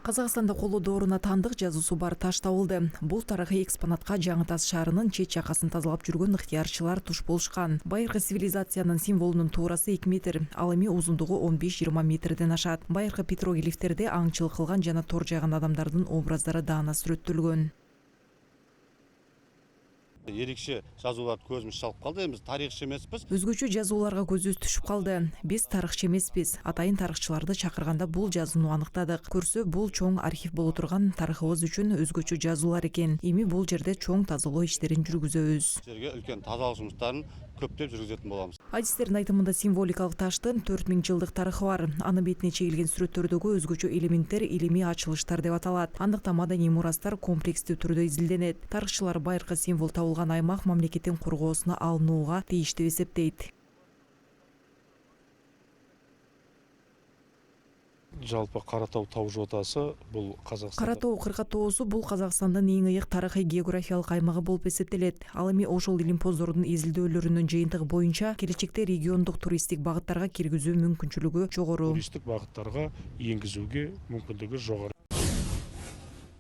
Казакстанда коло дооруна тандык жазуусу бар таш табылды. Бул тарыхый экспонатка Жаңы Таш шаарынын чет жакасын тазалап жүргөн ыктыярчылар туш болушкан. Байыркы цивилизациянын символунун туурасы 2 метр, ал эми узундугу 15-20 метрден ашат. Байыркы петроглифтерде аңчылык кылган жана тор жайган адамдардын образдары даана сүрөттөлгөн. Ерекше жазууларды көзүмүз шалып калды. Биз тарыхчы эмеспиз. Өзгөчө жазууларга көзүбүз түшүп калды. Биз тарыхчы эмеспиз. Атайын тарыхчыларды чакырганда бул жазууну аныктадык. Көрсө, бул чоң архив боло турган тарыхыбыз үчүн өзгөчө жазуулар экен. Эми бул жерде чоң тазалоо иштерин жүргүзөбүз. Жерге үлкен тазалоо жұмыстарын көптеп жүргүзөтүн боламыз. Адистердин айтымында символикалык таштын 4000 жылдык тарыхы бар. Анын бетине чегилген сүрөттөрдөгү өзгөчө элементтер илимий ачылыштар деп аталат. Андыктан маданий мурастар комплекстүү түрдө изилденет. Тарыхчылар байыркы символ табылган аймак мамлекеттин коргоосуна алынууга тийиштүү деп эсептейт. Жалпы Каратау тау жотасы бул Казакстан. Каратау кырка тоосу бул Казакстандын эң ыйык тарыхый географиялык аймагы болуп эсептелет. Ал эми ошол илимпоздордун изилдөөлөрүнүн жыйынтыгы боюнча келечекте региондук туристтик багыттарга киргизүү мүмкүнчүлүгү жогору. Туристтик багыттарга энгизүүгө мүмкүнлүгү жогору.